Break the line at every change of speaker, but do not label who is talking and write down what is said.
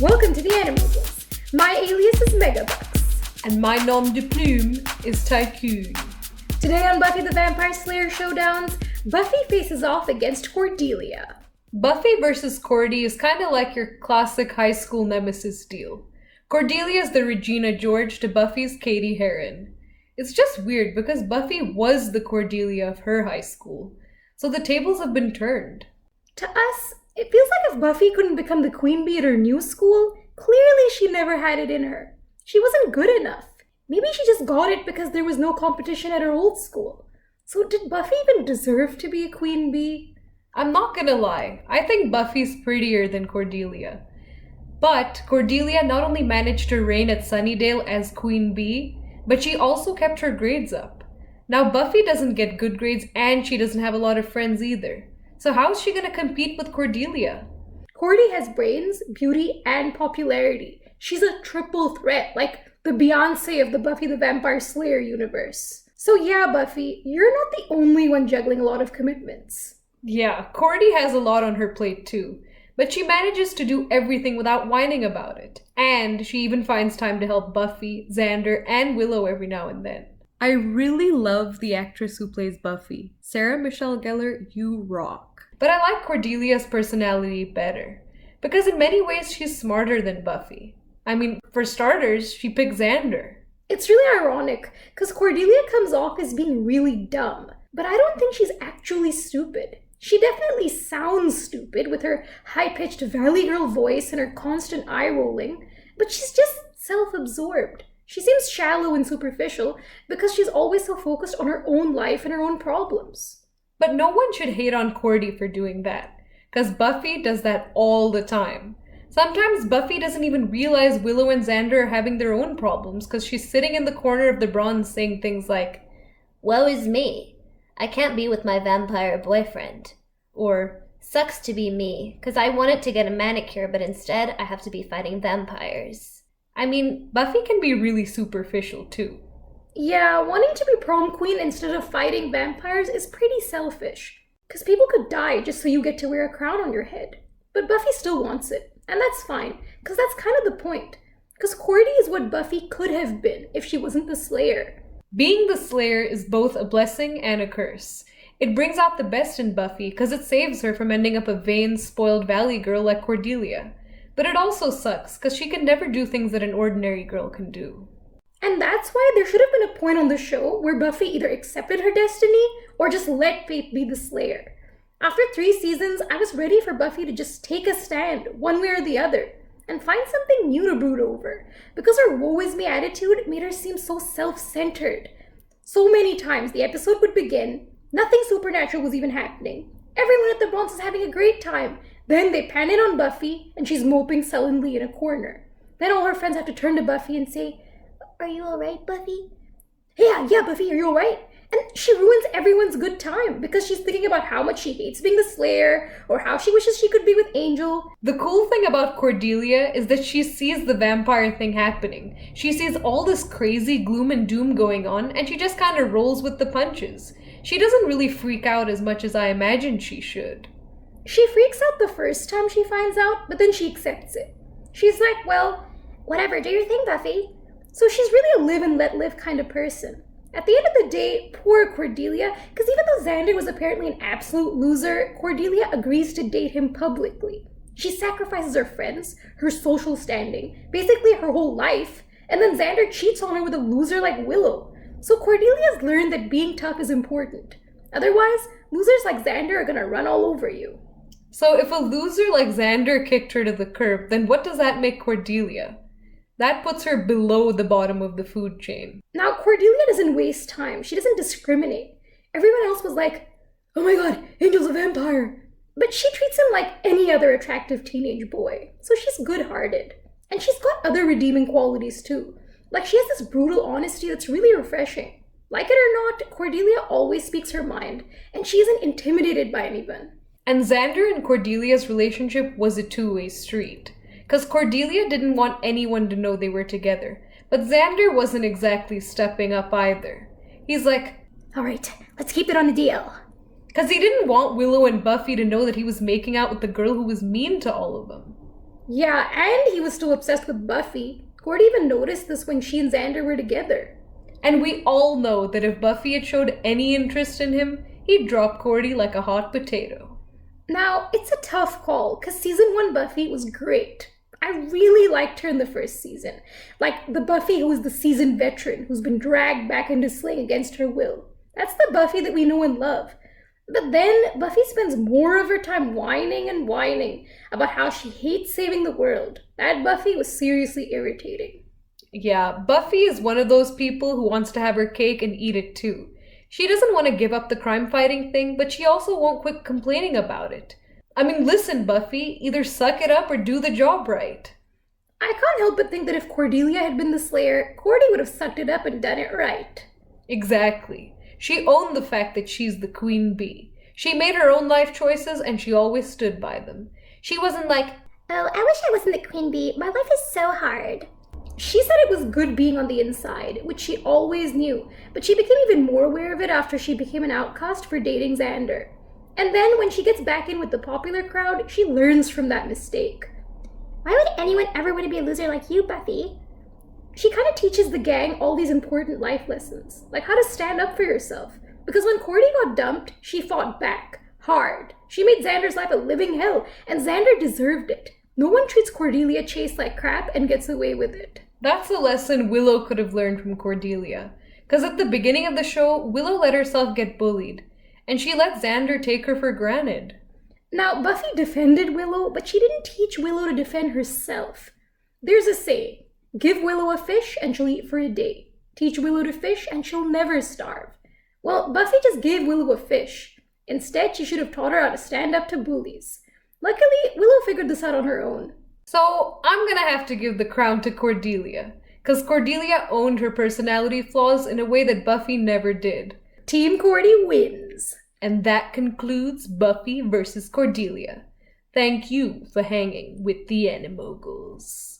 Welcome to the Animables. My alias is Megabucks.
And my nom de plume is Tycoon.
Today on Buffy the Vampire Slayer Showdowns, Buffy faces off against Cordelia.
Buffy versus Cordy is kind of like your classic high school nemesis deal. Cordelia is the Regina George to Buffy's Katie Heron. It's just weird because Buffy was the Cordelia of her high school, so the tables have been turned.
To us, it feels like if Buffy couldn't become the queen bee at her new school, clearly she never had it in her. She wasn't good enough. Maybe she just got it because there was no competition at her old school. So did Buffy even deserve to be a queen bee?
I'm not gonna lie, I think Buffy's prettier than Cordelia. But Cordelia not only managed to reign at Sunnydale as queen bee, but she also kept her grades up. Now Buffy doesn't get good grades and she doesn't have a lot of friends either. So how is she gonna compete with Cordelia?
Cordy has brains, beauty, and popularity. She's a triple threat, like the Beyonce of the Buffy the Vampire Slayer universe. So yeah, Buffy, you're not the only one juggling a lot of commitments.
Yeah, Cordy has a lot on her plate too, but she manages to do everything without whining about it. And she even finds time to help Buffy, Xander, and Willow every now and then. I really love the actress who plays Buffy. Sarah Michelle Gellar, you rock. But I like Cordelia's personality better, because in many ways she's smarter than Buffy. I mean, for starters, she picked Xander.
It's really ironic, because Cordelia comes off as being really dumb, but I don't think she's actually stupid. She definitely sounds stupid with her high-pitched Valley Girl voice and her constant eye-rolling, but she's just self-absorbed. She seems shallow and superficial because she's always so focused on her own life and her own problems.
But no one should hate on Cordy for doing that, because Buffy does that all the time. Sometimes Buffy doesn't even realize Willow and Xander are having their own problems because she's sitting in the corner of the bronze saying things like,
"Woe is me. I can't be with my vampire boyfriend." Or, "Sucks to be me, because I wanted to get a manicure, but instead I have to be fighting vampires."
I mean, Buffy can be really superficial too.
Yeah, wanting to be prom queen instead of fighting vampires is pretty selfish. Because people could die just so you get to wear a crown on your head. But Buffy still wants it, and that's fine, because that's kind of the point. Because Cordy is what Buffy could have been if she wasn't the Slayer.
Being the Slayer is both a blessing and a curse. It brings out the best in Buffy because it saves her from ending up a vain, spoiled valley girl like Cordelia. But it also sucks because she can never do things that an ordinary girl can do.
And that's why there should have been a point on the show where Buffy either accepted her destiny or just let fate be the Slayer. After 3 seasons, I was ready for Buffy to just take a stand, one way or the other, and find something new to brood over, because her woe is me attitude made her seem so self-centered. So many times the episode would begin, nothing supernatural was even happening. Everyone at the Bronx is having a great time. Then they pan in on Buffy, and she's moping sullenly in a corner. Then all her friends have to turn to Buffy and say, "Are you alright, Buffy?" Yeah, Buffy, are you alright? And she ruins everyone's good time because she's thinking about how much she hates being the Slayer or how she wishes she could be with Angel.
The cool thing about Cordelia is that she sees the vampire thing happening. She sees all this crazy gloom and doom going on and she just kind of rolls with the punches. She doesn't really freak out as much as I imagined she should.
She freaks out the first time she finds out, but then she accepts it. She's like, well, whatever, do your thing, Buffy. So she's really a live and let live kind of person. At the end of the day, poor Cordelia, because even though Xander was apparently an absolute loser, Cordelia agrees to date him publicly. She sacrifices her friends, her social standing, basically her whole life, and then Xander cheats on her with a loser like Willow. So Cordelia's learned that being tough is important. Otherwise, losers like Xander are gonna run all over you.
So if a loser like Xander kicked her to the curb, then what does that make Cordelia? That puts her below the bottom of the food chain.
Now, Cordelia doesn't waste time. She doesn't discriminate. Everyone else was like, "Oh my god, Angel's a vampire." But she treats him like any other attractive teenage boy. So she's good-hearted. And she's got other redeeming qualities too. Like, she has this brutal honesty that's really refreshing. Like it or not, Cordelia always speaks her mind, and she isn't intimidated by anyone.
And Xander and Cordelia's relationship was a two-way street. Because Cordelia didn't want anyone to know they were together. But Xander wasn't exactly stepping up either. He's like,
"Alright, let's keep it on the DL."
Because he didn't want Willow and Buffy to know that he was making out with the girl who was mean to all of them.
Yeah, and he was still obsessed with Buffy. Cordy even noticed this when she and Xander were together.
And we all know that if Buffy had showed any interest in him, he'd drop Cordy like a hot potato.
Now, it's a tough call, because season 1 Buffy was great. I really liked her in the first season. Like the Buffy who was the seasoned veteran who's been dragged back into slaying against her will. That's the Buffy that we know and love. But then Buffy spends more of her time whining and whining about how she hates saving the world. That Buffy was seriously irritating.
Yeah, Buffy is one of those people who wants to have her cake and eat it too. She doesn't want to give up the crime fighting thing, but she also won't quit complaining about it. I mean, listen, Buffy, either suck it up or do the job right.
I can't help but think that if Cordelia had been the Slayer, Cordy would have sucked it up and done it right.
Exactly. She owned the fact that she's the queen bee. She made her own life choices and she always stood by them. She wasn't like,
"Oh, I wish I wasn't the queen bee. My life is so hard."
She said it was good being on the inside, which she always knew, but she became even more aware of it after she became an outcast for dating Xander. And then when she gets back in with the popular crowd, she learns from that mistake.
Why would anyone ever want to be a loser like you, Buffy?
She kind of teaches the gang all these important life lessons, like how to stand up for yourself. Because when Cordy got dumped, she fought back, hard. She made Xander's life a living hell, and Xander deserved it. No one treats Cordelia Chase like crap and gets away with it.
that's a lesson Willow could have learned from Cordelia. Because at the beginning of the show, Willow let herself get bullied, and she let Xander take her for granted.
Now, Buffy defended Willow, but she didn't teach Willow to defend herself. There's a saying, give Willow a fish and she'll eat for a day. Teach Willow to fish and she'll never starve. Well, Buffy just gave Willow a fish. Instead, she should have taught her how to stand up to bullies. Luckily, Willow figured this out on her own.
So I'm gonna have to give the crown to Cordelia, because Cordelia owned her personality flaws in a way that Buffy never did.
Team Cordy wins.
And that concludes Buffy versus Cordelia. Thank you for hanging with the Animogles.